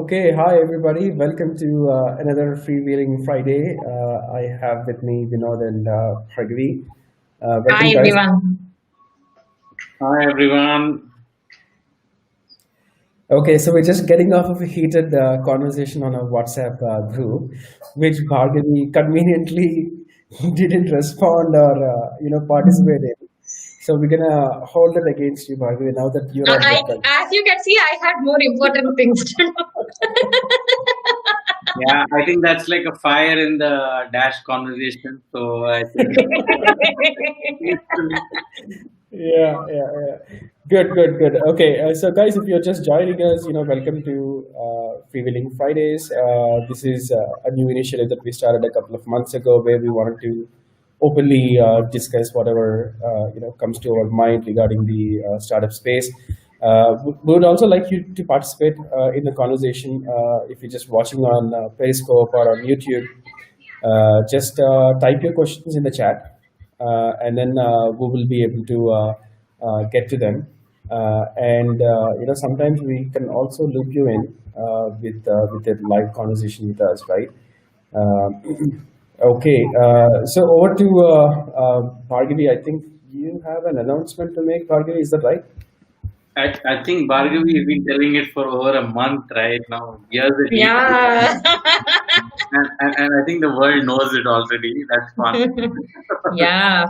Okay, hi everybody. Welcome to another Freewheeling Friday. I have with me Vinod and Hargavi. Welcome, Hi guys. everyone. Hi everyone. Okay, so we're just getting off of a heated conversation on a WhatsApp group, which Bhargavi conveniently didn't respond or participate in. So we're gonna hold it against you, Bhargavi, now that you're on the call. As you can see, I had more important things to do. Yeah, I think that's like a fire in the dash conversation. So I think Yeah. Good, good, good. Okay, so guys, if you're just joining us, welcome to Freewheeling Fridays. This is a new initiative that we started a couple of months ago, where we wanted to openly discuss whatever comes to our mind regarding the startup space. We would also like you to participate in the conversation. If you're just watching on Periscope or on YouTube, just type your questions in the chat, and then we will be able to get to them. And sometimes we can also loop you in with a live conversation with us, right? Okay, so over to Bhargavi. I think you have an announcement to make, Bhargavi. Is that right? I think Bhargavi has been telling it for over a month right now. Years that he Yeah. and I think the world knows it already. That's fun. Yeah.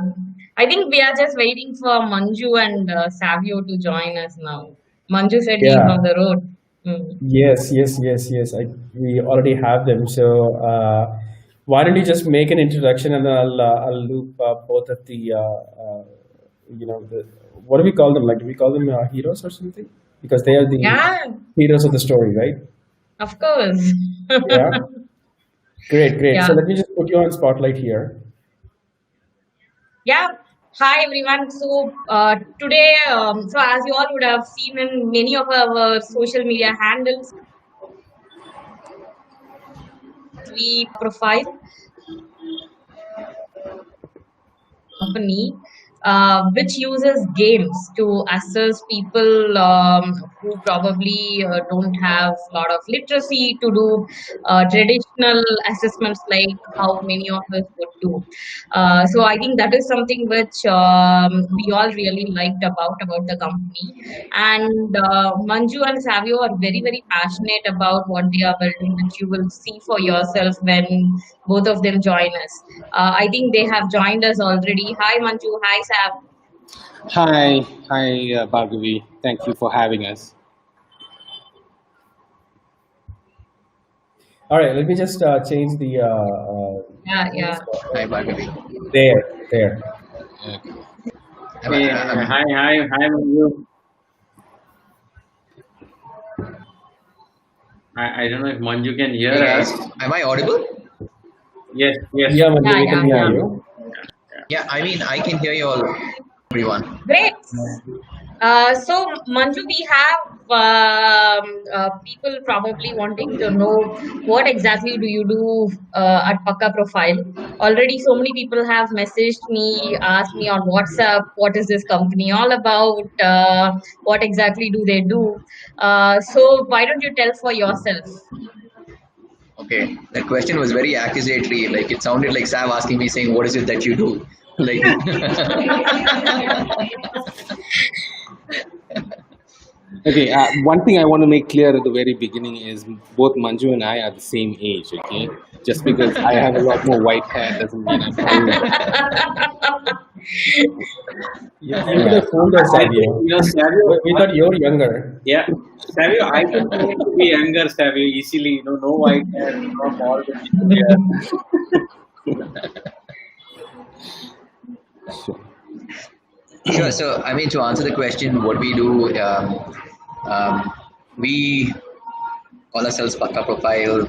I think we are just waiting for Manju and Savio to join us now. Manju said he's Yeah. on the road. Mm. Yes. We already have them. So why don't you just make an introduction, and then I'll loop both of the the what do we call them? Like, do we call them heroes or something? Because they are the Yeah, heroes of the story, right? of course. Yeah. Great. Yeah. So let me just put you on spotlight here. Yeah. Hi everyone. So today, so as you all would have seen in many of our social media handles, we profile company which uses games to assess people who probably don't have a lot of literacy to do traditional assessments like how many of us would do. So I think that is something which we all really liked about the company. And Manju and Savio are very passionate about what they are building, which you will see for yourself when both of them join us. I think they have joined us already. Hi Manju, hi Sav. Hi, Bhargavi. Thank you for having us. All right. Let me just change the Yeah. Hi, Bhargavi. there. Am Hey, I, I'm, hi Manju. I don't know if Manju can hear hey us. guys, am I audible? Yes. Yeah, Manju, we can hear Yeah. you. Yeah, I mean, I can hear you all, everyone. Great. So Manju, we have people probably wanting to know what exactly do you do at Pakka Profile. Already, so many people have messaged me, asked me on WhatsApp, what is this company all about? What exactly do they do? So why don't you tell for yourself? Okay, that question was very accusatory. Like it sounded like Sam asking me, saying, "What is it that you do?" Like, Okay, one thing I want to make clear at the very beginning is both Manju and I are the same age, okay? Just because I have a lot more white hair doesn't mean I'm old. You could have fooled us, I think Savio. Savio. We thought you're younger. Yeah, Savio. I can claim to be younger, Savio, easily. No white hair, no all the sure. So, I mean, to answer the question, what we do, we call ourselves Pakka Profile.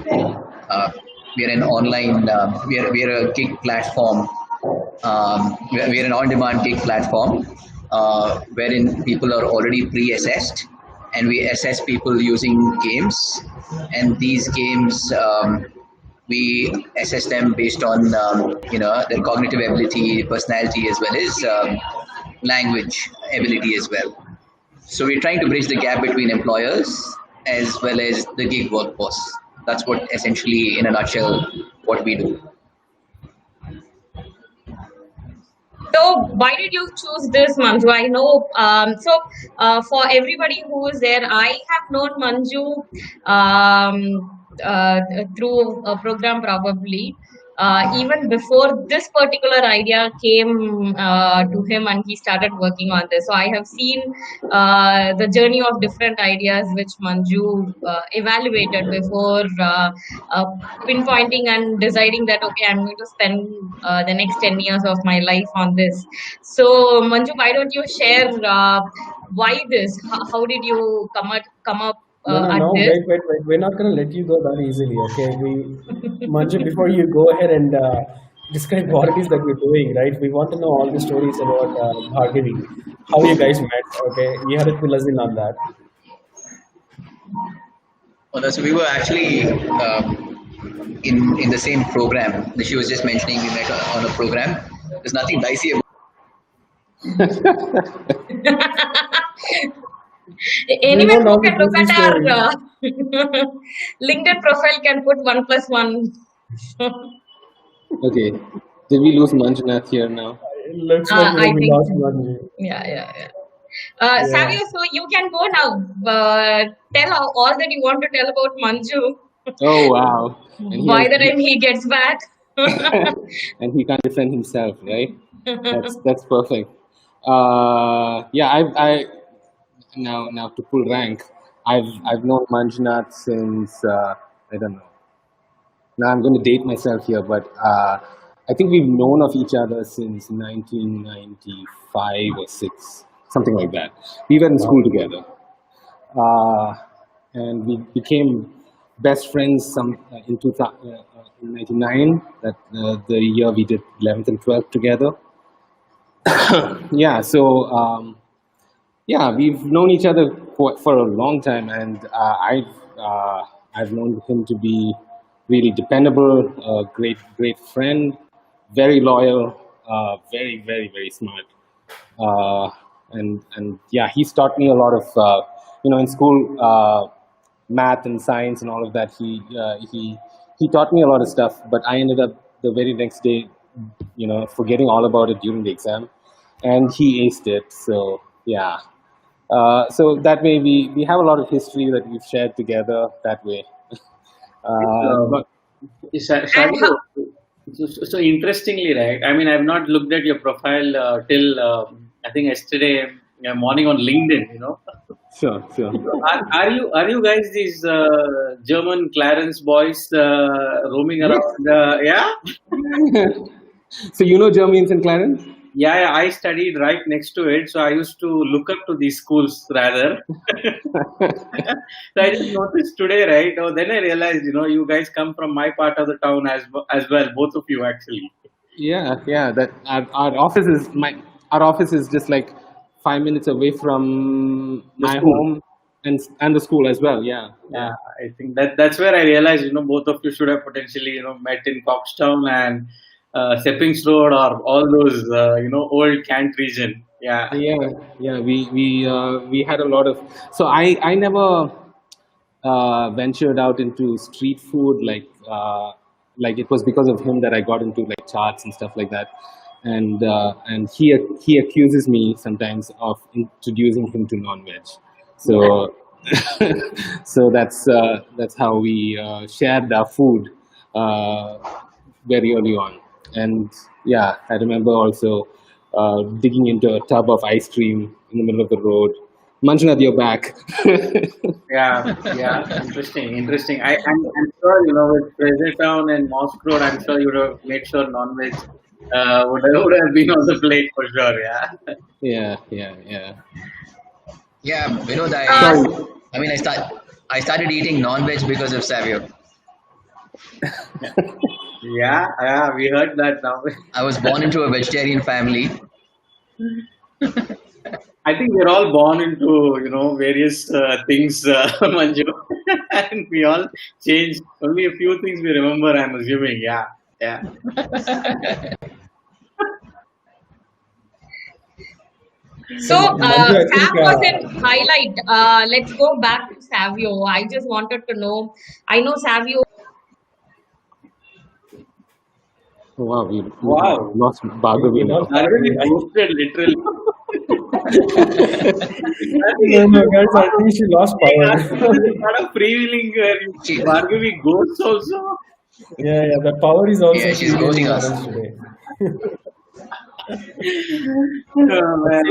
We are an online, we are a gig platform. We are an on-demand gig platform wherein people are already pre-assessed, and we assess people using games. And these games, we assess them based on their cognitive ability, personality, as well as language ability as well. So we're trying to bridge the gap between employers as well as the gig workforce. That's what essentially, in a nutshell, what we do. So why did you choose this, Manju? I know. For everybody who is there, I have known Manju through a program probably. Even before this particular idea came to him and he started working on this. So I have seen the journey of different ideas which Manju evaluated before uh, pinpointing and deciding that, okay, I'm going to spend the next 10 years of my life on this. So, Manju, why don't you share why this? How did you come up No, no, at no. this? Wait. We're not going to let you go that easily, okay? Manju, before you go ahead and describe what it is that you're doing, right? We want to know all the stories about Bhargavi, how you guys met, okay? You have to fill us in on that. Well, so we were actually in the same program. She was just mentioning we met on a program. There's nothing dicey about. We Anyone want who all the can look juicy at our stories. LinkedIn profile can put 1+1. Okay. Did we lose Manjunath here now? It looks like I we think lost so. Manju. Yeah. Yeah. Savio, so you can go now. Tell all that you want to tell about Manju Oh, wow. And he has, by the time he gets back. and he can't defend himself, right? That's perfect. Yeah, I now to pull rank. I've known Manjunath since I don't know. Now I'm going to date myself here, but I think we've known of each other since 1995 or six, something like that. We were in school together, uh, and we became best friends in '99. That the year we did 11th and 12th together. Yeah, so yeah, we've known each other for a long time, and I've known him to be really dependable, a great friend, very loyal, very smart, and yeah, he's taught me a lot of in school, math and science and all of that. He taught me a lot of stuff, but I ended up the very next day, forgetting all about it during the exam, and he aced it. So yeah. So that way we have a lot of history that we've shared together that way. Um, But And Shabu, so interestingly, right? I mean, I've not looked at your profile till I think yesterday morning on LinkedIn. sure. Are you guys these German Clarence boys roaming around? Yeah, So Germany and St. Clarence? yeah. I studied right next to it, so I used to look up to these schools rather. So I just noticed today, right? Oh, then I realized, you guys come from my part of the town as well, both of you actually. Yeah. That our office is just like 5 minutes away from The my school. home and the school as well. Yeah. Yeah, I think that's where I realized, both of you should have potentially, met in Coxtown and Seppings Road or all those, old Kent region. Yeah. Yeah. We had a lot of. So I never ventured out into street food like it was because of him that I got into like charts and stuff like that, and he accuses me sometimes of introducing him to non-veg. So so that's how we shared our food uh, very early on. And yeah, I remember also digging into a tub of ice cream in the middle of the road. Manjunath, you're back. Yeah. Interesting. I'm sure, with Fraser Town and Mosque Road, I'm sure you would have made sure non-veg would have been on the plate for sure. Yeah. Yeah. Yeah, Vinod, uh, I started eating non-veg because of Savio. Yeah, we heard that now. I was born into a vegetarian family. I think we're all born into, various things, Manju, and we all change. Only a few things we remember, I'm assuming. Yeah. So Manju, I think Sam was in highlight. Let's go back to Savio. I just wanted to know. I know Savio. Oh, wow, we Wow. lost we Bhargavi now. lost Bhargavi Bhargavi. ghosted literally. No, no, guys, I think she lost Saying us, this power. is a part of freewheeling. She, Bhargavi ghosts also. Yeah, yeah, the power is also yeah, she's ghosting freewheeling us. models today. But Man.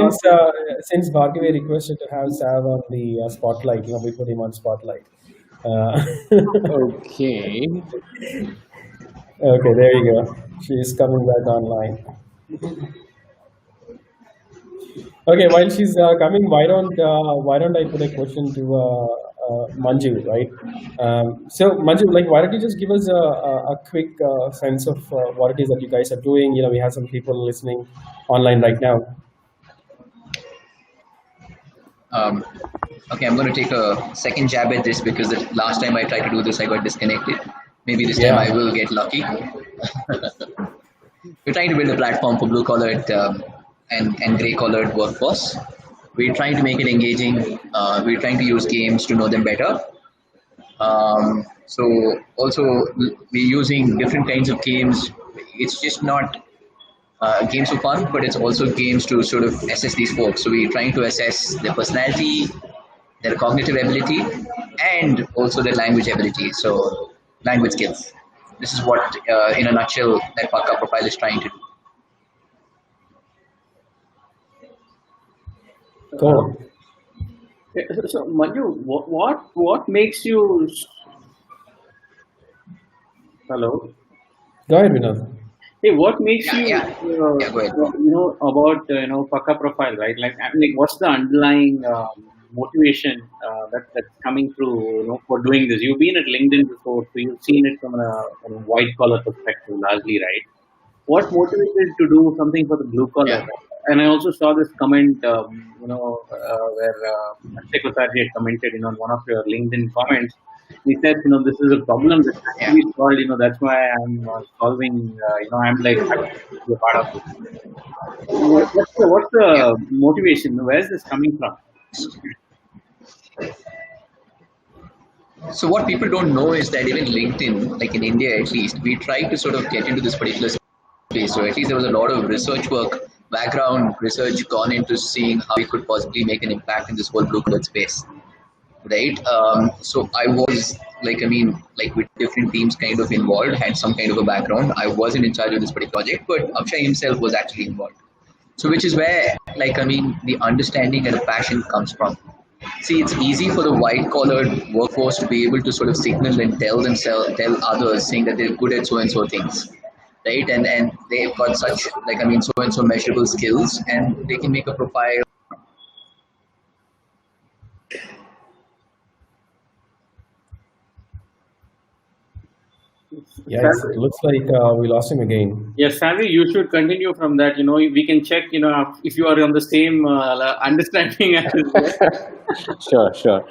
since Bhargavi requested to have Sav on the spotlight, we put him on spotlight. Uh, Okay. okay, there you go. She's coming back online. Okay, while she's coming, why don't I put a question to Manju, right? So Manju, like, why don't you just give us a quick sense of what it is that you guys are doing? We have some people listening online right now. Okay, I'm going to take a second jab at this because the last time I tried to do this, I got disconnected. Maybe this time I Yeah. will get lucky. We're trying to build a platform for blue collared and gray collared workforce. We're trying to make it engaging. We're trying to use games to know them better. So also we're using different kinds of games. It's just not games for fun, but it's also games to sort of assess these folks. So we're trying to assess their personality, their cognitive ability, and also their language ability. So language skills. This is what, in a nutshell, that Paka profile is trying to do. Cool. So Manju, what makes you? Hello. Go ahead, Vinod. Hey, what makes Yeah, you, yeah, yeah. Go ahead. about Paka profile, right? Like, what's the underlying motivation that's coming through, for doing this? You've been at LinkedIn before, so you've seen it from a white collar perspective, largely, right? What motivated to do something for the blue collar? Yeah. And I also saw this comment, where Akshay Kothari had commented, on one of your LinkedIn comments. He said, this is a problem that has to Yeah. be solved. That's why I'm solving. I'm like happy to be a part of it. What's Yeah. the motivation? Where is this coming from? So what people don't know is that even LinkedIn, like in India at least, we try to sort of get into this particular space. So at least there was a lot of research work, background research gone into seeing how we could possibly make an impact in this whole blue collar space, right? So I was like with different teams kind of involved, had some kind of a background. I wasn't in charge of this particular project, but Akshay himself was actually involved. So which is where, the understanding and the passion comes from. See, it's easy for the white collared workforce to be able to sort of signal and tell others, saying that they're good at so and so things, right? And they've got such so and so measurable skills, and they can make a profile. Yeah, it looks like we lost him again. Yes, Savvy, you should continue from that. We can check, if you are on the same understanding as well. Sure.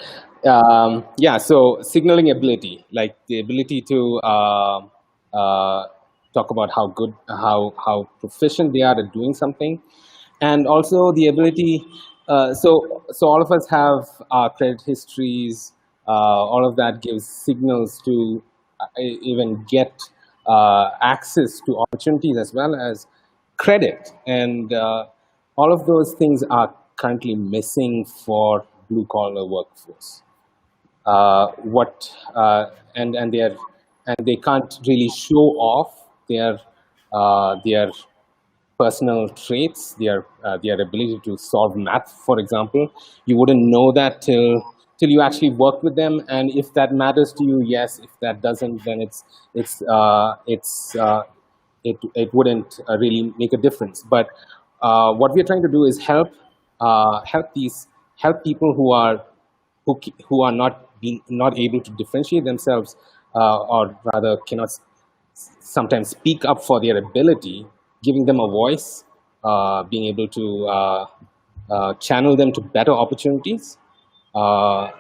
Yeah, so signaling ability, like the ability to talk about how good, how proficient they are at doing something, and also the ability. So all of us have our credit histories. All of that gives signals to even get access to opportunities as well as credit, and all of those things are currently missing for blue collar workforce. What and they can't really show off their personal traits, their ability to solve math, for example. You wouldn't know that till you actually work with them, and if that matters to you, yes. If that doesn't, then it wouldn't really make a difference. But what we are trying to do is help people who are not able to differentiate themselves, or rather cannot sometimes speak up for their ability, giving them a voice, being able to channel them to better opportunities, uh,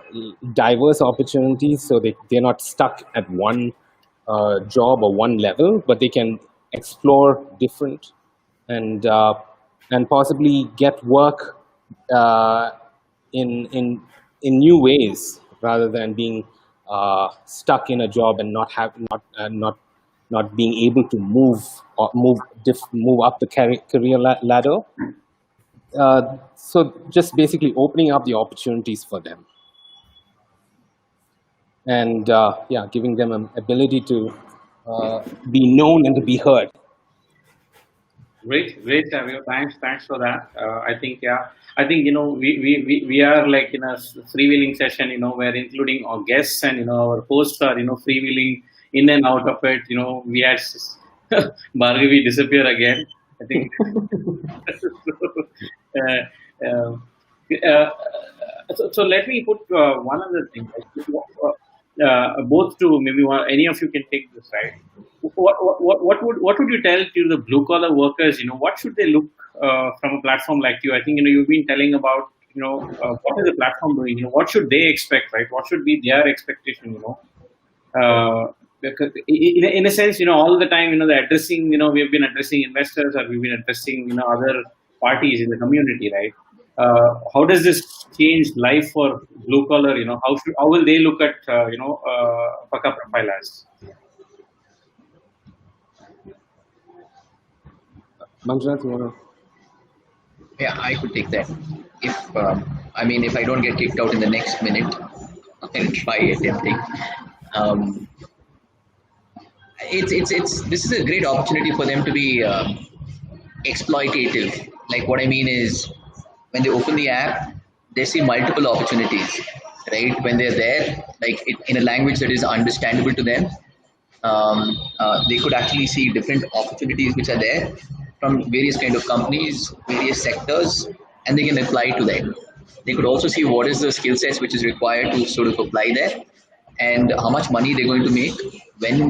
diverse opportunities, so they're not stuck at one job or one level, but they can explore different and possibly get work uh, in new ways rather than being stuck in a job and not being able to move up the career ladder. So just basically opening up the opportunities for them, and yeah, giving them an ability to be known and to be heard. Great, Savio. Thanks for that. I think, yeah, I think, we are like in a freewheeling session, where including our guests and, our hosts are, freewheeling in and out of it. We had Bhargavi disappear again. I think. uh, uh, so let me put one other thing. Both to maybe any of you can take this, right? What would you tell to the blue collar workers? What should they look from a platform like you? I think you've been telling about what is the platform doing? What should they expect, right? What should be their expectation? Because in a sense, all the time, the addressing, we've been addressing investors or we've been addressing, other parties in the community, right? How does this change life for blue collar? How will they look at, Paka profile as? Manjunath, you want to? Yeah, I could take that. If if I don't get kicked out in the next minute, I'll try attempting. Um, it's this is a great opportunity for them to be exploitative. Like what I mean is, when they open the app, they see multiple opportunities, right? When they're there, like in a language that is understandable to them, they could actually see different opportunities which are there from various kind of companies, various sectors, and they can apply to that. They could also see what is the skill sets which is required to sort of apply there, and how much money they're going to make,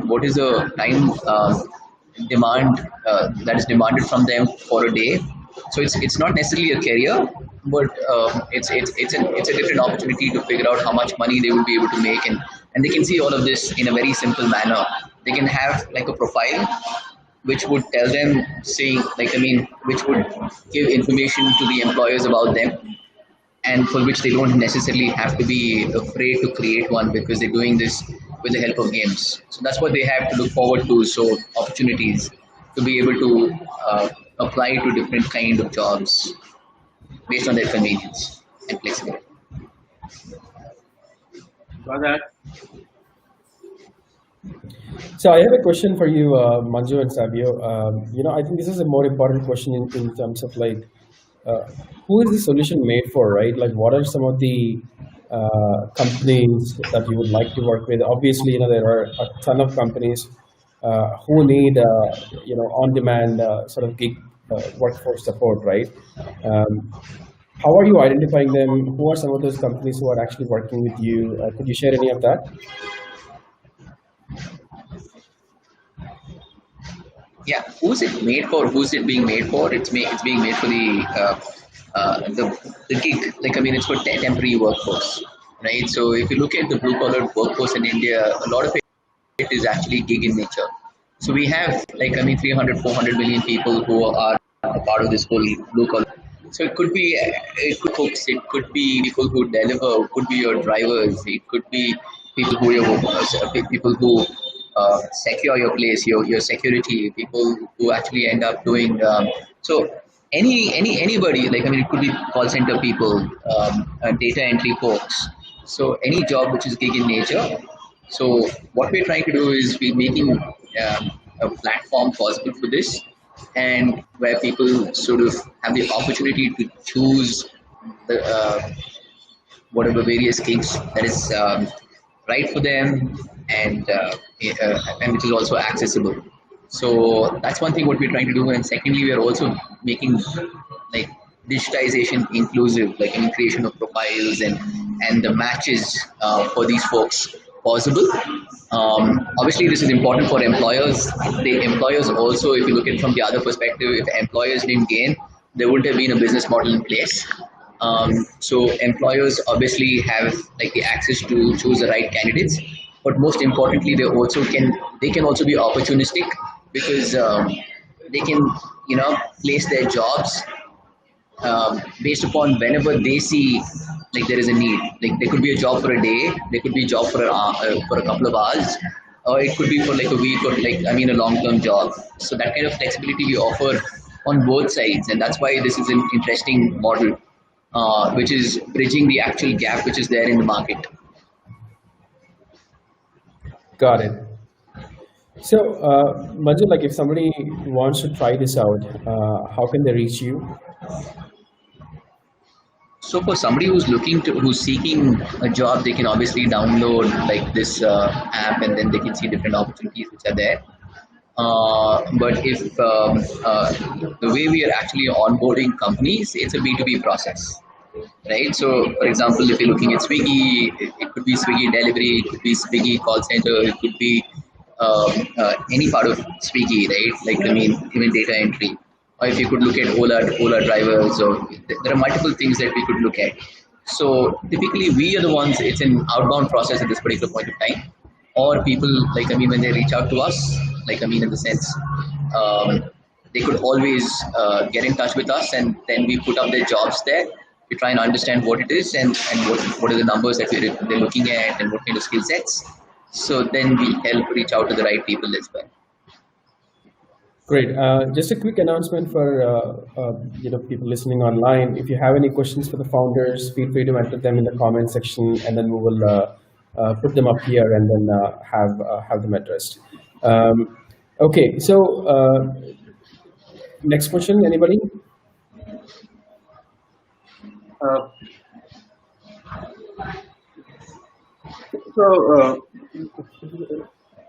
what is the time demand that is demanded from them for a day. So it's not necessarily a career, but it's a different opportunity to figure out how much money they will be able to make, and they can see all of this in a very simple manner. They can have like a profile which would tell them, saying which would give information to the employers about them, and for which they don't necessarily have to be afraid to create one, because they're doing this with the help of games. So that's what they have to look forward to. So opportunities to be able to apply to different kind of jobs based on their convenience and flexibility. Got that? So I have a question for you, Manju and Savio. I think this is a more important question in terms of like, who is the solution made for, right? Like, what are some of the companies that you would like to work with? Obviously, there are a ton of companies who need, on-demand sort of gig workforce support, right? How are you identifying them? Who are some of those companies who are actually working with you? Could you share any of that? Yeah, who's it made for? Who's it being made for? It's being made for the gig. Like it's for temporary workforce, right? So if you look at the blue collar workforce in India, a lot of it is actually gig in nature. So we have 300, 400 million people who are a part of this whole blue collar. So it could cooks, it could be people who deliver, it could be your drivers, it could be people who secure your place, your security, people who actually end up doing. So anybody, it could be call center people, data entry folks. So any job which is gig in nature. So what we're trying to do is we're making a platform possible for this, and where people sort of have the opportunity to choose the whatever various gigs that is right for them, and which is also accessible. So that's one thing what we're trying to do, and secondly, we are also making like digitization inclusive, creation of profiles and the matches for these folks possible. Obviously, this is important for employers. The employers also, if you look at it from the other perspective, if employers didn't gain, there wouldn't have been a business model in place. So employers obviously have the access to choose the right candidates, but most importantly, they can also be opportunistic, because they can place their jobs based upon whenever they see like there is a need. Like there could be a job for a day, there could be a job for a couple of hours, or it could be for like a week or a long-term job. So that kind of flexibility we offer on both sides, and that's why this is an interesting model, which is bridging the actual gap which is there in the market. Got it. So, Manju, like if somebody wants to try this out, how can they reach you? So for somebody who's seeking a job, they can obviously download like this app, and then they can see different opportunities which are there. But if the way we are actually onboarding companies, it's a B2B process, right? So, for example, if you're looking at Swiggy, it could be Swiggy delivery, it could be Swiggy call center, it could be any part of Swiggy, right? Even data entry. Or if you could look at Ola drivers, or there are multiple things that we could look at. So typically, we are the ones. It's an outbound process at this particular point of time, or people when they reach out to us, in the sense, they could always get in touch with us, and then we put up their jobs there. We try and understand what it is, and what are the numbers that they're looking at, and what kind of skill sets. So then we help reach out to the right people as well. Great. Just a quick announcement for people listening online. If you have any questions for the founders, feel free to enter them in the comment section, and then we will put them up here and then have them addressed. Okay. So next question. Anybody?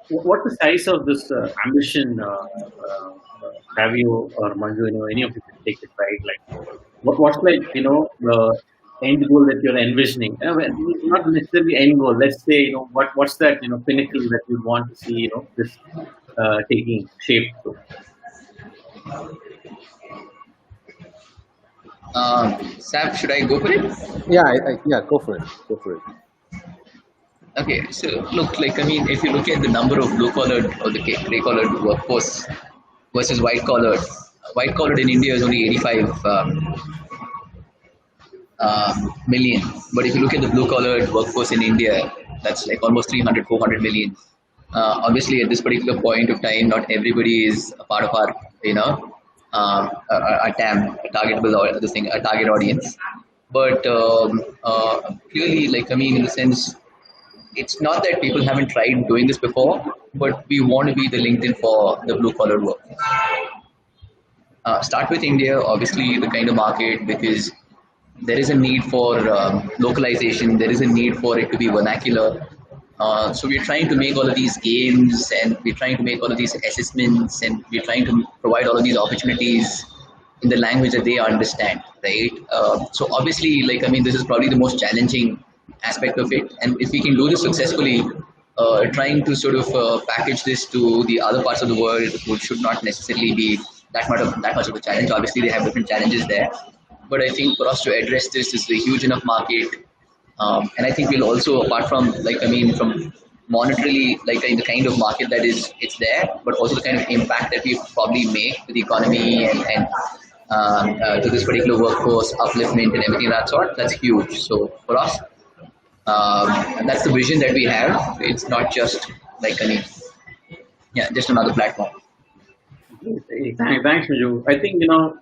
What's the size of this ambition? Have you or Manju, any of you can take it, right? Like, what's the end goal that you're envisioning? Not necessarily end goal. Let's say, what's that pinnacle that you want to see, this taking shape to? Sam, should I go for it? Yeah, go for it. Okay, so look, if you look at the number of blue-collared or the gray-collared workforce versus white-collared in India is only 85 million. But if you look at the blue-collared workforce in India, that's like almost 300, 400 million. Obviously, at this particular point of time, not everybody is a part of our, a TAM, a target audience. But clearly, in the sense, it's not that people haven't tried doing this before, but we want to be the LinkedIn for the blue-collar work. Start with India, obviously the kind of market, because there is a need for localization, there is a need for it to be vernacular. So we're trying to make all of these games, and we're trying to make all of these assessments, and we're trying to provide all of these opportunities in the language that they understand, right? So obviously, this is probably the most challenging aspect of it, and if we can do this successfully, trying to sort of package this to the other parts of the world, which should not necessarily be that much of a challenge. Obviously, they have different challenges there, but I think for us to address this is a huge enough market, and I think we'll also, apart from from monetarily, in the kind of market that it's there, but also the kind of impact that we probably make to the economy and to this particular workforce upliftment and everything of that sort. That's huge. So for us, and that's the vision that we have. It's not just just another platform. Thanks, Miju. I think now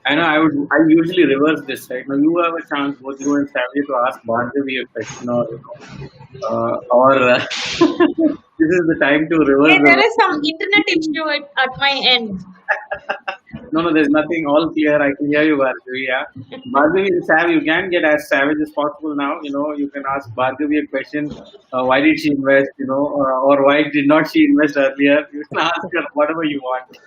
I know I usually reverse this, right? Now you have a chance, both you and Savvy, to ask Bhargavi a question, or this is the time to reverse. Hey, there is some internet issue at my end. No, there's nothing. All clear. I can hear you, Bhargavi. Yeah, Bhargavi and Sav, you can get as savage as possible now. You can ask Bhargavi a question. Why did she invest? Or why did not she invest earlier? You can ask her whatever you want.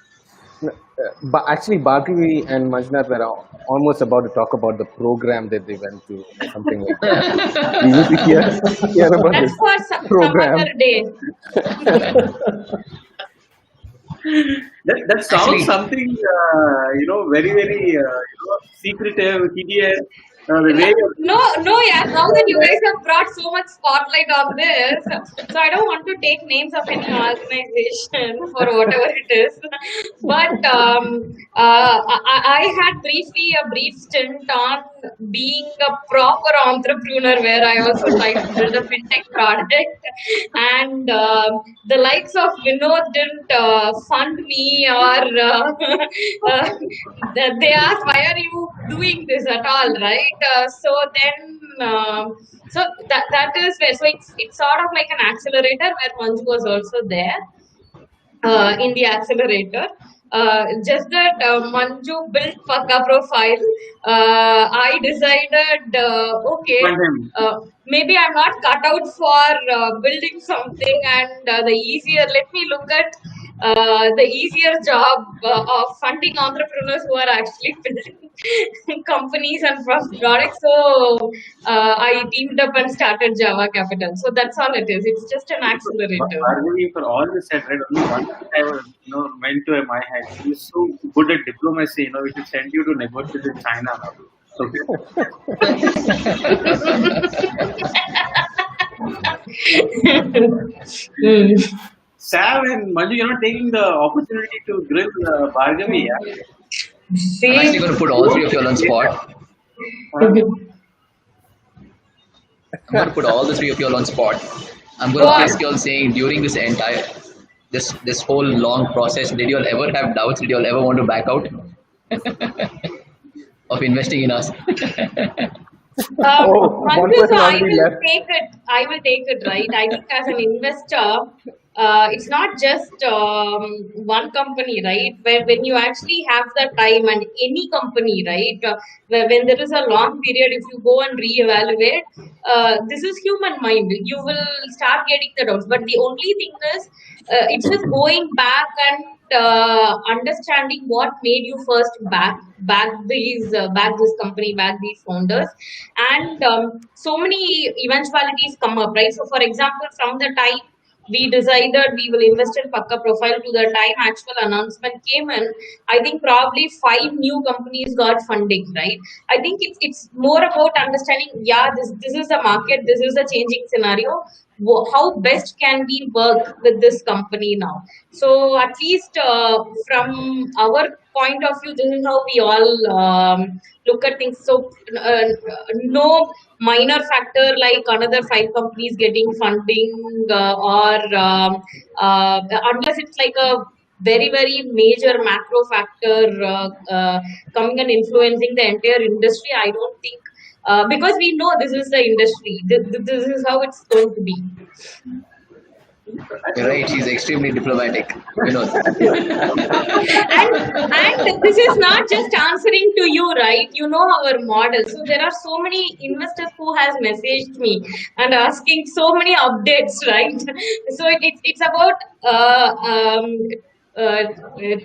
But actually, Bhargavi and Manjunath were almost about to talk about the program that they went to, or something like that. We need to hear about That's this for some program. other day. That sounds Actually, something very, very secretive, hideous. The way No, no, yeah. Now that you guys have brought so much spotlight on this, so I don't want to take names of any organization for whatever it is. But I had briefly a brief stint on being a proper entrepreneur where I also tried to build a fintech product, and the likes of Vinod didn't fund me or they asked, "Why are you doing this at all?" Right? So then, so that is where. So it's sort of like an accelerator where Manju was also there in the accelerator. Just that Manju built Paka profile. I decided, okay, fund him. maybe I'm not cut out for building something, and the easier. Let me look at the easier job of funding entrepreneurs who are actually building companies and products. So I teamed up and started Java Capital. So that's all it is. It's just an accelerator. Arguing for all this said, right? Only one thing I was, went to my head. He's so good at diplomacy. We should send you to negotiate with China now. Okay. Sam and Manju, you're not taking the opportunity to grill Bhargavi. Yeah? See? I'm actually going to put all three of you all on spot. I'm going to put all the three of you all on spot. I'm going to ask you all saying during this entire this whole long process, did you all ever have doubts? Did you all ever want to back out of investing in us? One Manju, so person I already will left. take it. I will take it, right? I think as an investor, it's not just one company, right? Where when you actually have the time and any company, right? When there is a long period, if you go and reevaluate, this is human mind. You will start getting the doubts. But the only thing is, it's just going back and understanding what made you first back this company, back these founders, and so many eventualities come up, right? So for example, from the time we decided we will invest in Pakka Profile to the time actual announcement came in, I think probably 5 new companies got funding, right? I think it's more about understanding, yeah, this is the market, this is a changing scenario. How best can we work with this company now? So at least from our point of view, this is how we all look at things. So no minor factor like another 5 companies getting funding or unless it's like a very major macro factor coming and influencing the entire industry. I don't think because we know this is the industry. This is how it's going to be. You're right, she's extremely diplomatic. You know. And this is not just answering to you, right? You know our model. So there are so many investors who has messaged me and asking so many updates, right? So it's about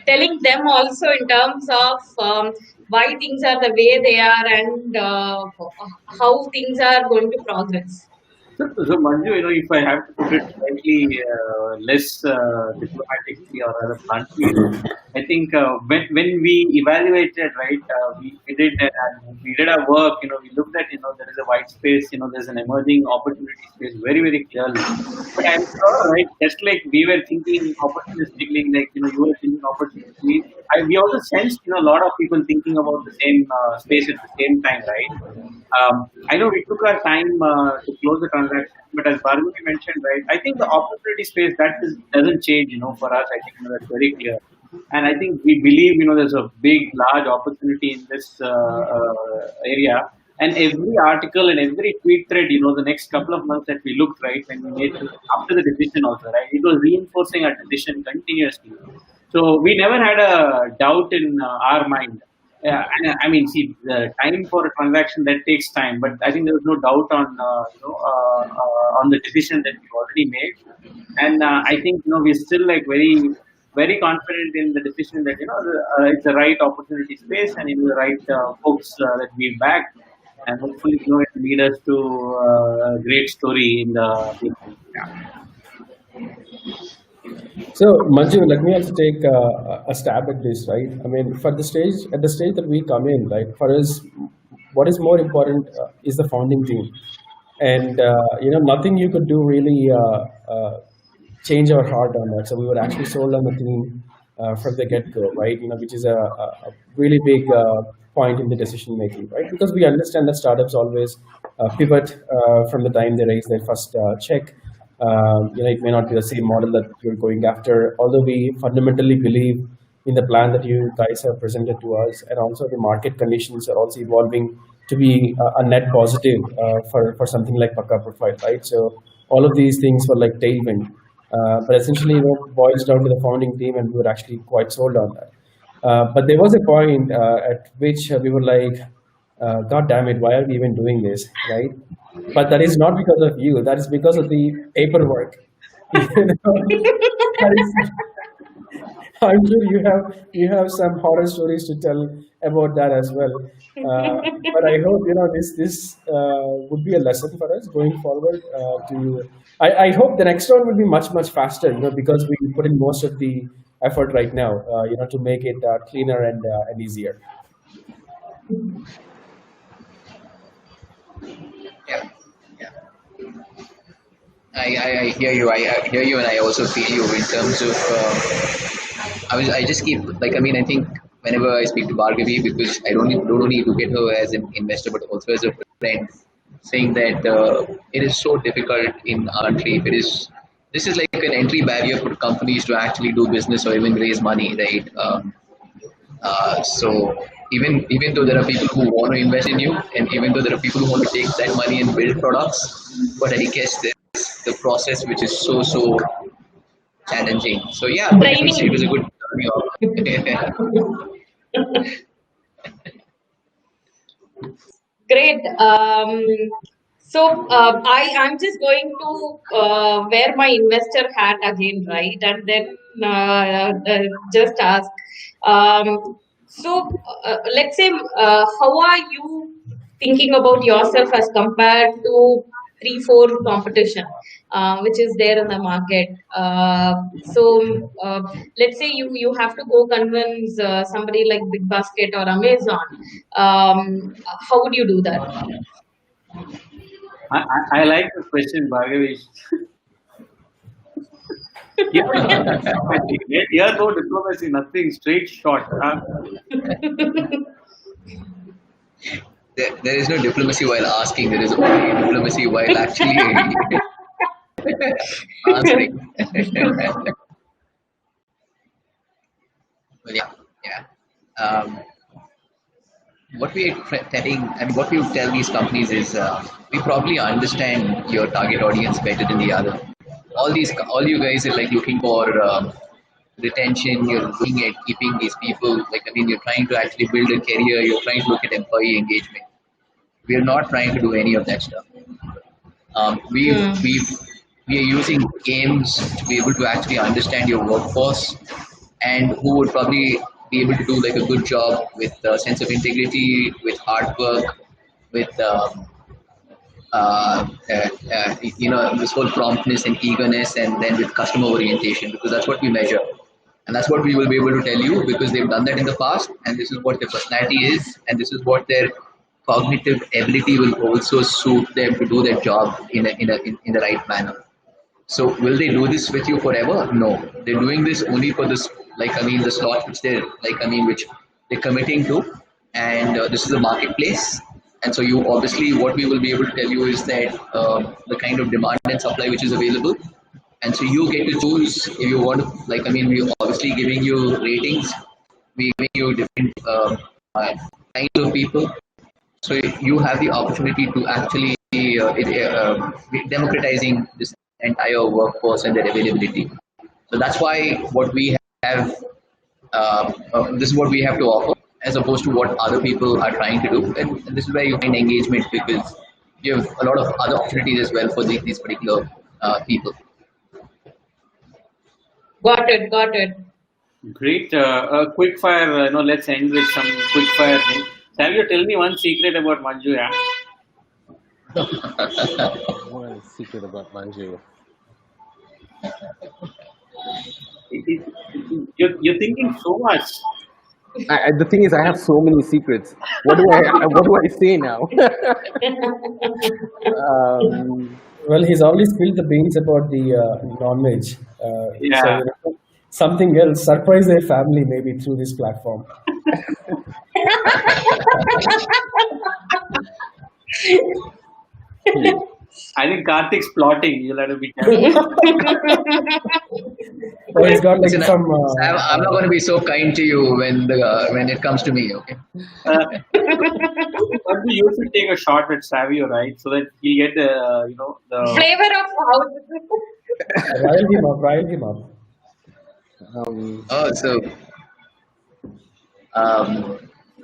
telling them also in terms of why things are the way they are and how things are going to progress. So Manju, if I have to put it slightly less diplomatically or rather bluntly, I think when we evaluated, right, we did our work. We looked at, there is a white space. There's an emerging opportunity space very clearly. But I'm sure, right, just like we were thinking opportunistically, like you were thinking opportunistically, we also sensed a lot of people thinking about the same space at the same time, right? I know we took our time to close the transaction, but as Bhargavi mentioned, right, I think the opportunity space doesn't change, for us. I think that's very clear. And I think we believe, there's a big, large opportunity in this area. And every article and every tweet thread, the next couple of months that we looked, right, when we made after the decision also, right, it was reinforcing our decision continuously. So we never had a doubt in our mind. Yeah, and I mean, see, the time for a transaction that takes time, but I think there was no doubt on the decision that we already made, and I think we're still like very confident in the decision that it's the right opportunity space and the right folks that we backed, and hopefully it will lead us to a great story in the future. Yeah. So, Manju, let me also take a stab at this, right? I mean, at the stage that we come in, right, for us, what is more important is the founding team. And nothing you could do really change our heart on that. So we were actually sold on the team from the get-go, right? Which is a really big point in the decision making, right? Because we understand that startups always pivot from the time they raise their first check. It may not be the same model that you're going after, although we fundamentally believe in the plan that you guys have presented to us, and also the market conditions are also evolving to be a net positive for something like Pakka Profile, right? So all of these things were like tailwind, but essentially, boils down to the founding team, and we were actually quite sold on that. But there was a point at which we were like, God damn it, why are we even doing this, right? But that is not because of you. That is because of the paperwork. That is, I'm sure you have some horror stories to tell about that as well. But I hope this would be a lesson for us going forward. I hope the next round will be much faster. Because we put in most of the effort right now. To make it cleaner and easier. Yeah, yeah. I hear you. I hear you, and I also feel you in terms of. I just keep like, I mean, I think whenever I speak to Bhargavi, because I don't only look at her as an investor but also as a friend, saying that it is so difficult in our country. This is like an entry barrier for companies to actually do business or even raise money, right? So even though there are people who want to invest in you, and even though there are people who want to take that money and build products, but I guess the process which is so challenging. So yeah, it was a good Great. So I'm just going to wear my investor hat again, right? And then just ask. Let's say, how are you thinking about yourself as compared to 3, 4 competition, which is there in the market? Let's say you have to go convince somebody like Big Basket or Amazon. How would you do that? I like the question, Bhargavi. Here, no diplomacy, nothing, straight shot. There is no diplomacy while asking. There is only diplomacy while actually answering. Well, yeah. What we are telling, I mean, what we would tell these companies is, we probably understand your target audience better than the other. All you guys are like looking for retention. You're looking at keeping these people. Like, I mean, you're trying to actually build a career. You're trying to look at employee engagement. We are not trying to do any of that stuff. We are using games to be able to actually understand your workforce, and who would probably be able to do like a good job with a sense of integrity, with hard work, with this whole promptness and eagerness, and then with customer orientation, because that's what we measure, and that's what we will be able to tell you, because they've done that in the past, and this is what their personality is, and this is what their cognitive ability will also suit them to do their job in the right manner. So will they do this with you forever? No, they're doing this only for this, like, I mean, the slot which they're like, I mean, which they're committing to, and this is a marketplace. And so you obviously, what we will be able to tell you is that the kind of demand and supply which is available, and so you get to choose if you want to, like, I mean, we obviously giving you ratings, we giving you different kinds of people, so you have the opportunity to actually democratizing this entire workforce and their availability. So that's why what we have, this is what we have to offer, as opposed to what other people are trying to do. And this is where you find engagement, because you have a lot of other opportunities as well for these particular people. Got it. Got it. Great. Quick fire. Let's end with some quick fire thing. Savio, tell me one secret about Manju. Yeah. One secret about Manju. You're thinking so much. The thing is, I have so many secrets. What do I say now? um, Well, he's already spilled the beans about the non-veg. So, Yeah. something else. Surprise their family maybe through this platform. hmm. I think Karthik's plotting. You'll have to be careful. Or he's got like Listen, some. Sam, I'm not going to be so kind to you when it comes to me. Okay. But you should take a shot at Savio, right? So that he'll get the. Flavor of house. Rile him up, rile him up. um, Oh, so um,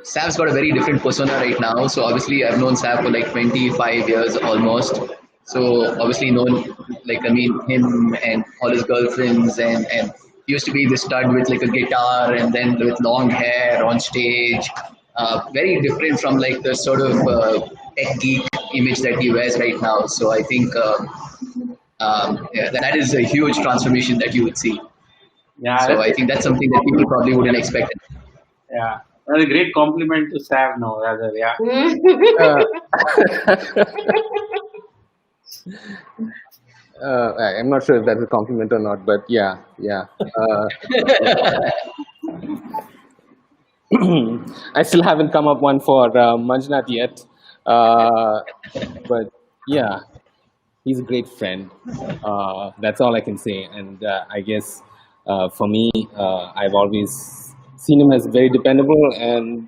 Sav's got a very different persona right now. So obviously, I've known Sav for like 25 years almost. So obviously, known like I mean him and all his girlfriends, and he used to be the stud with like a guitar and then with long hair on stage. Very different from like the sort of tech geek image that he wears right now. So I think yeah, that is a huge transformation that you would see. Yeah, So I think that's something that people probably wouldn't expect. yeah. That's a great compliment to Sav now, rather. Yeah. uh, I'm not sure if that's a compliment or not, but yeah, yeah. I still haven't come up one for Manjnath yet, uh, but yeah, he's a great friend. That's all I can say. And I guess for me, I've always seen him as very dependable and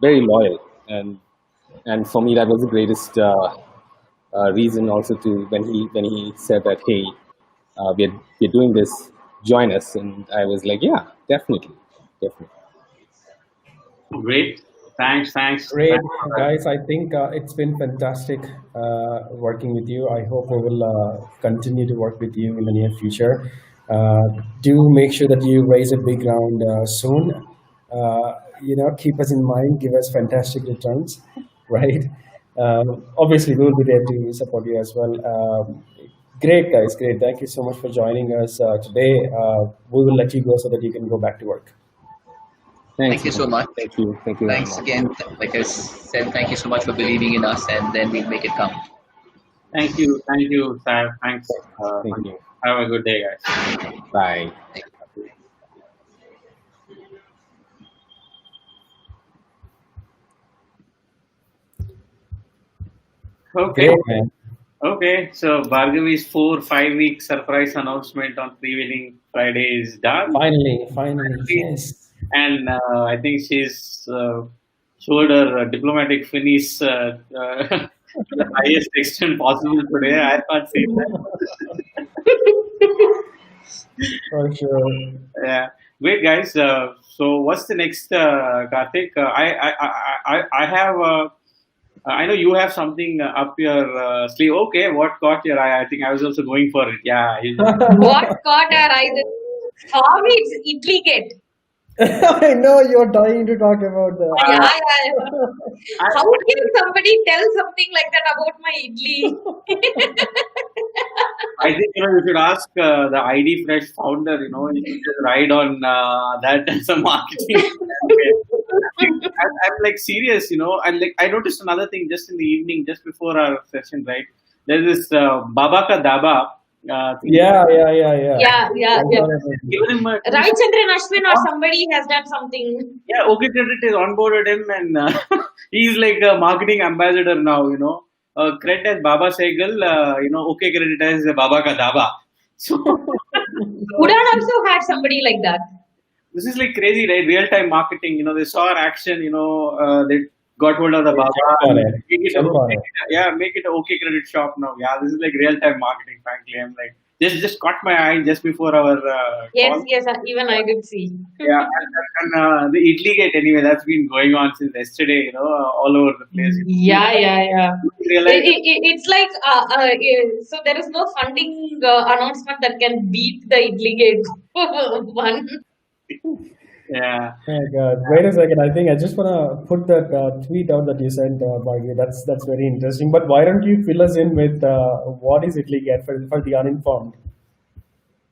very loyal. And for me, that was the greatest reason also to when he said that, hey, we're doing this, join us. And I was like, yeah, definitely, definitely. Great. Thanks. Thanks. Great, Thanks for that. guys. I think it's been fantastic working with you. I hope we will continue to work with you in the near future. Do make sure that you raise a big round soon. Keep us in mind, give us fantastic returns, right? Obviously, we will be there to support you as well. Great, guys. Great. Thank you so much for joining us today. We will let you go so that you can go back to work. Thanks, Thank you so man. much. Thank you. Thank you very Thanks much. again. Like I said, thank you so much for believing in us, and then we'll make it count. Thank you. Thank you, Sav. Thanks. Thank you. Have a good day, guys. Bye. Okay. Great, man. Okay. So Bhargavi's 4-5 week surprise announcement on Freewheeling Friday is done. Finally, yes. And I think she's showed her diplomatic finish to the highest extent possible today. I can't say that. For sure. Yeah, great guys. So what's the next, Karthik? I have. I know you have something up your sleeve. Okay, what caught your eye? I think I was also going for it. Yeah. What caught our eyes? For me, it's Italy Gate. I know you're dying to talk about that. Yeah, yeah. How can somebody tell something like that about my idli? I think you should ask the ID Fresh founder. You should just ride on that as a marketing. I'm like serious. I noticed another thing just in the evening, just before our session. Right, there's this Baba Ka Daba. Yeah. Yeah. Given him Right, Chandran Ashwin or somebody has done something. yeah, OK Credit has onboarded him, and he's like a marketing ambassador now. Credit as Baba Sehgal. OK Credit as Baba Ka Daba. So Udan also had somebody like that. this is like crazy, right? Real time marketing. They saw our action. They got hold of the Baba. Jump on it. Make it Jump on it. make it a OK Credit shop now. Yeah, this is like real time marketing. Frankly, I'm like just caught my eye just before our Yes, call. even I did see. Yeah, and the Italy Gate anyway. That's been going on since yesterday. All over the place. Yeah. Realize, It's like so there is no funding announcement that can beat the Italy Gate one. yeah. Oh my God. Wait a second. I think I just want to put that tweet out that you sent, Bhargavi. That's very interesting. But why don't you fill us in with what is Italy Gate for the uninformed?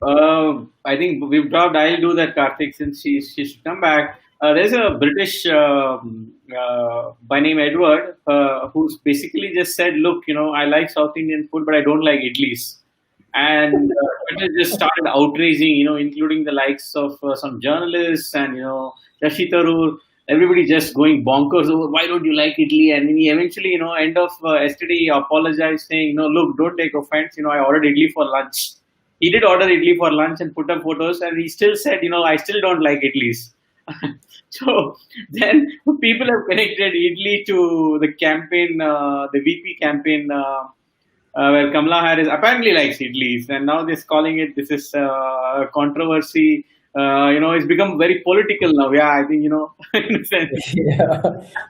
I think we've dropped. I'll do that, Karthik, since she should come back. there's a British by name Edward who's basically just said, look, I like South Indian food, but I don't like idlis. And Twitter just started outraging, including the likes of some journalists and, Shashi Tharoor, everybody just going bonkers over why don't you like idli? And then he eventually, end of yesterday, he apologized saying, look, don't take offense. I ordered idli for lunch. He did order idli for lunch and put up photos, and he still said, I still don't like idlis. So then people have connected idli to the campaign, the VP campaign. Where Kamala Harris apparently likes idlis, and now they're calling it. This is controversy. It's become very political now. Yeah, I think in a sense. Yeah.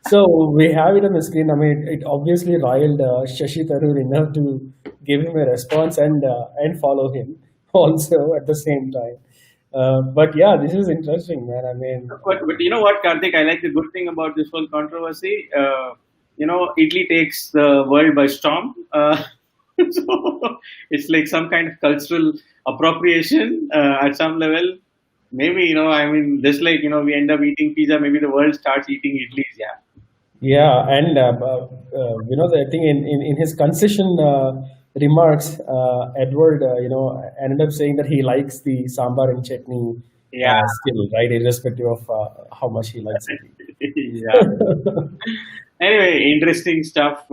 So we have it on the screen. I mean, it obviously riled Shashi Tharoor enough to give him a response and follow him also at the same time. But yeah, this is interesting, man. I mean, But you know what, Karthik? I like the good thing about this whole controversy. Italy takes the world by storm. So it's like some kind of cultural appropriation at some level. Maybe I mean, just like we end up eating pizza, maybe the world starts eating idlis. Yeah. yeah, and I think in his concession remarks, Edward, ended up saying that he likes the sambar and chutney Yeah. still, right, irrespective of how much he likes it. Yeah. Anyway, interesting stuff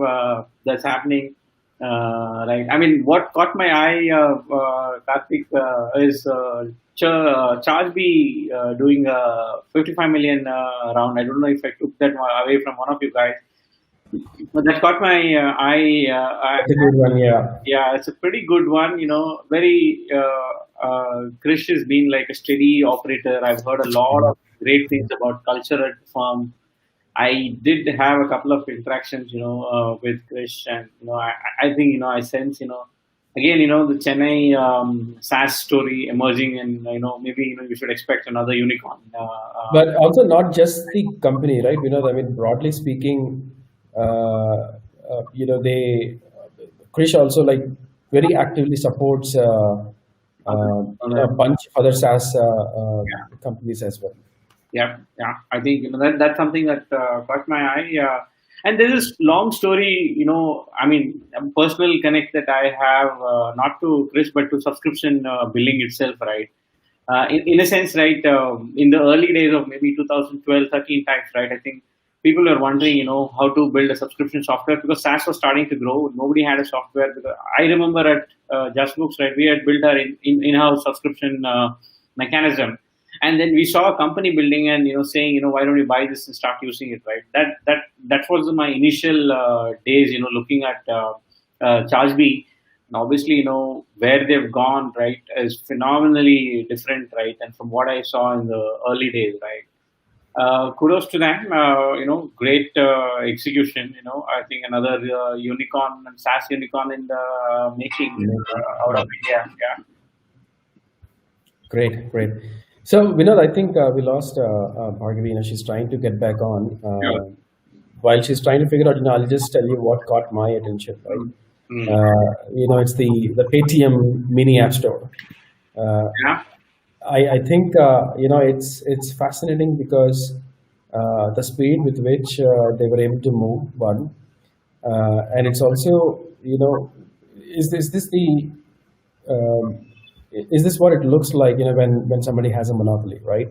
that's happening. Right. I mean, what caught my eye, Karthik, is Charge B doing a 55 million round. I don't know if I took that away from one of you guys, but that caught my eye. That's a good one, yeah. Yeah, it's a pretty good one. Very Krish has been like a steady operator. I've heard a lot of great things about culture at the firm. I did have a couple of interactions, with Krish, and I think I sense, again, the Chennai SaaS story emerging, and maybe we should expect another unicorn. But also not just the company, right? I mean, broadly speaking, they Krish also like very actively supports a bunch of other SaaS companies as well. Yeah. I think that's something that caught my eye. And there's this long story, I mean, a personal connect that I have, not to Chris, but to subscription billing itself, right? In a sense, right, in the early days of maybe 2012, 13 times, right, I think people were wondering, how to build a subscription software because SaaS was starting to grow. Nobody had a software. Because I remember at JustBooks, right, we had built our in-house subscription mechanism. And then we saw a company building and saying why don't you buy this and start using it, right? That was my initial days, looking at ChargeBee. And obviously where they've gone, right, is phenomenally different, right? And from what I saw in the early days, right? Kudos to them. Great execution. I think another unicorn and SaaS unicorn in the making out of India. Yeah. Great. So, Vinod, I think we lost Bhargavi. She's trying to get back on. Yeah. While she's trying to figure out, I'll just tell you what caught my attention, right? It's the Paytm mini app store. Yeah. I think, it's fascinating because the speed with which they were able to move, one. And it's also, is this the... is this what it looks like when somebody has a monopoly, right?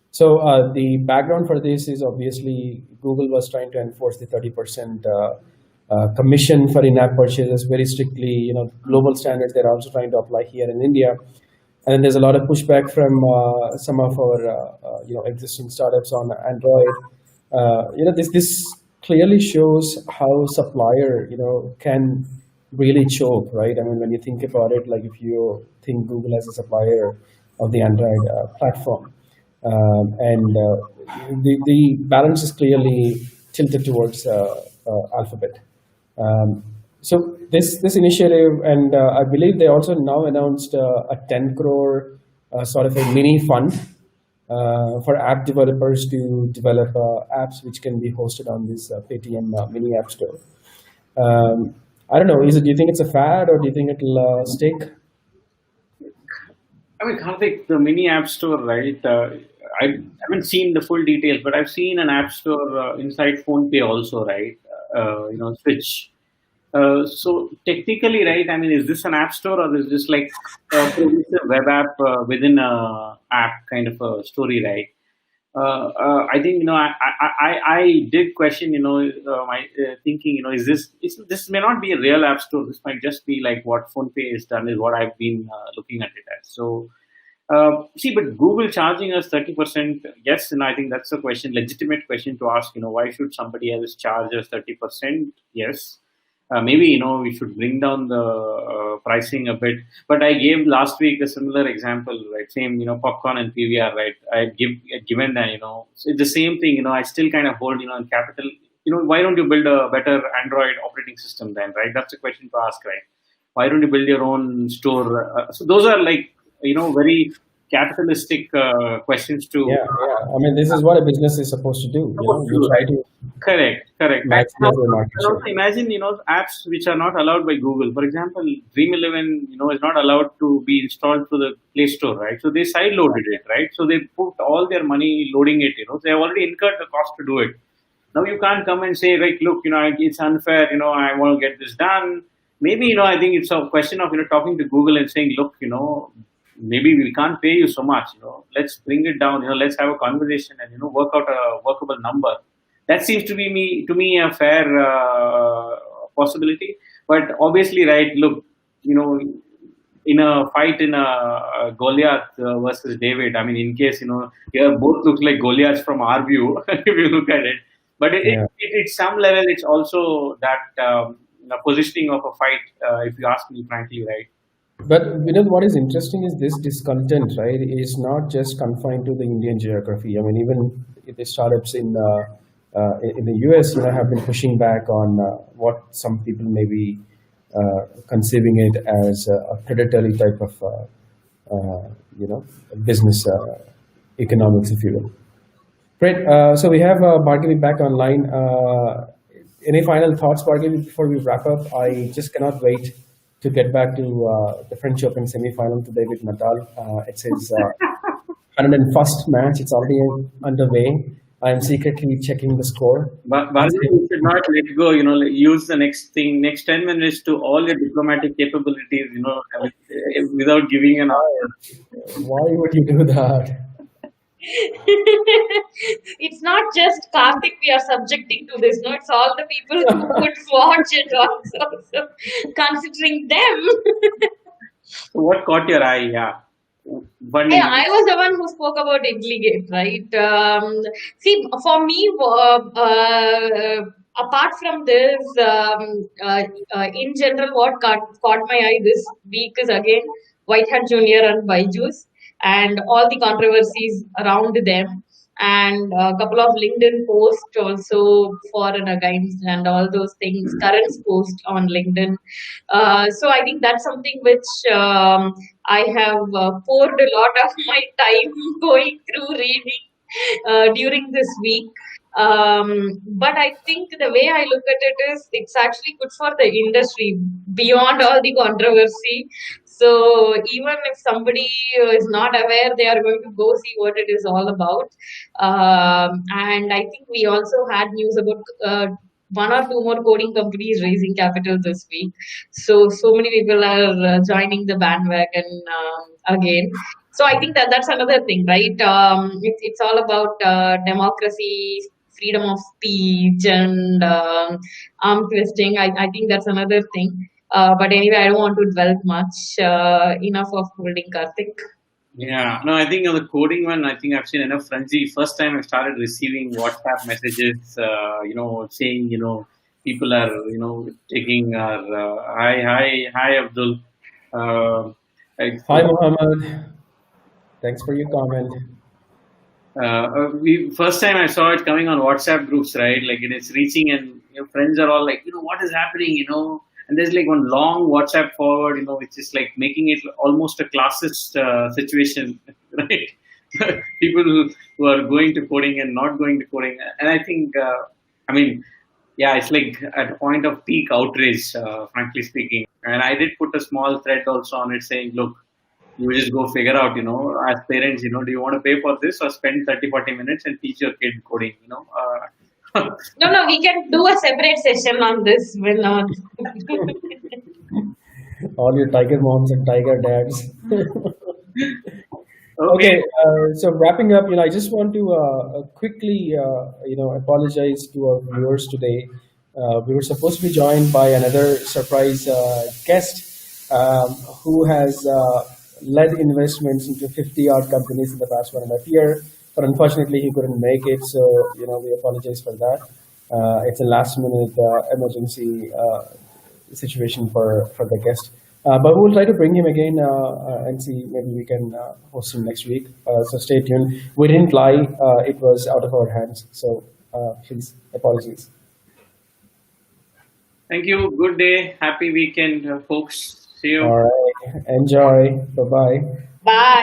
So the background for this is obviously Google was trying to enforce the 30% commission for in-app purchases very strictly. Global standards they're also trying to apply here in India, and then there's a lot of pushback from some of our existing startups on Android. This clearly shows how supplier can really choke, right? I mean, when you think about it, like if you think Google as a supplier of the Android platform, and the balance is clearly tilted towards Alphabet. So this initiative, and I believe they also now announced a 10 crore sort of a mini fund for app developers to develop apps which can be hosted on this Paytm mini app store. I don't know. Do you think it's a fad or do you think it'll stick? I mean, Karthik, the mini app store, right? I haven't seen the full details, but I've seen an app store inside PhonePe also, right? Switch. So technically, right? I mean, is this an app store or is this like a progressive web app within a app kind of a story, right? I think I did question my thinking this may not be a real app store. This might just be like what PhonePe has done is what I've been looking at it as. So see, but Google charging us 30%. Yes, and I think that's a question, legitimate question to ask. Why should somebody else charge us 30%? Yes, maybe we should bring down the pricing a bit. But I gave last week a similar example, right? Same, popcorn and PVR, right? I'd given that, so it's the same thing. I still kind of hold, in capital. Why don't you build a better Android operating system then, right? That's a question to ask, right? Why don't you build your own store? So those are like, very capitalistic questions to Yeah, yeah. I mean, this is what a business is supposed to do. You try to correct. maximize your market And also share. imagine, apps which are not allowed by Google. For example, Dream11, is not allowed to be installed through the Play Store, right? So they side loaded it, right? So they put all their money loading it. They have already incurred the cost to do it. Now you can't come and say, like, look, it's unfair. I want to get this done. Maybe, I think it's a question of talking to Google and saying, look, maybe we can't pay you so much. Let's bring it down. Let's have a conversation and work out a workable number. That seems to me a fair possibility. But obviously, right? Look, in a fight in a Goliath versus David. I mean, in case here both looks like Goliaths from our view if you look at it. But Yeah. at some level, it's also that positioning of a fight. If you ask me, frankly, right? But what is interesting is this discontent, right, is not just confined to the Indian geography. I mean, even the startups in the US, have been pushing back on what some people may be conceiving it as a predatory type of, business economics, if you will. Great. So we have Bhargavi back online. Any final thoughts, Bhargavi, before we wrap up? I just cannot wait to get back to the French Open semi-final today with Nadal. It's his 101st match. It's already underway. I am secretly checking the score. But you should not let go. Use the next 10 minutes to all your diplomatic capabilities. Without giving an answer. Why would you do that? It's not just Karthik we are subjecting to this, no, it's all the people who would watch it also. So considering them. So what caught your eye? Yeah. Yeah, I was the one who spoke about Igligate, right? See, for me, apart from this, in general, what caught my eye this week is again Whitehead Junior and Byju's and all the controversies around them, and a couple of LinkedIn posts also for and against, and all those things. Current post on LinkedIn. So I think that's something which I have poured a lot of my time going through reading during this week. But I think the way I look at it is it's actually good for the industry beyond all the controversy. So even if somebody is not aware, they are going to go see what it is all about. And I think we also had news about one or two more coding companies raising capital this week. So many people are joining the bandwagon again. So I think that's another thing, right? It's all about democracy, freedom of speech, and arm twisting. I think that's another thing. But anyway, I don't want to dwell much. Enough of holding Karthik. Yeah, no, I think on the coding one, I think I've seen enough frenzy. First time I started receiving WhatsApp messages, saying, people are, taking our, hi, Abdul. Hi, Mohammed. Thanks for your comment. First time I saw it coming on WhatsApp groups, right? Like it's reaching and friends are all like, what is happening, and there's like one long WhatsApp forward, which is like making it almost a classist situation, right? People who are going to coding and not going to coding. And I think, yeah, it's like at a point of peak outrage, frankly speaking. And I did put a small thread also on it saying, look, you just go figure out, as parents, do you want to pay for this or spend 30-40 minutes and teach your kid coding, No, no, we can do a separate session on this when All your tiger moms and tiger dads. Okay. Okay, so wrapping up, I just want to quickly, apologize to our viewers today. We were supposed to be joined by another surprise guest who has led investments into 50 odd companies in the past 1.5 year, but unfortunately he couldn't make it. So, we apologize for that. It's a last minute emergency situation for the guest. But we'll try to bring him again and see maybe we can host him next week. So stay tuned. We didn't lie; it was out of our hands. So please, apologies. Thank you. Good day. Happy weekend, folks. See you. All right, enjoy. Bye bye. Bye.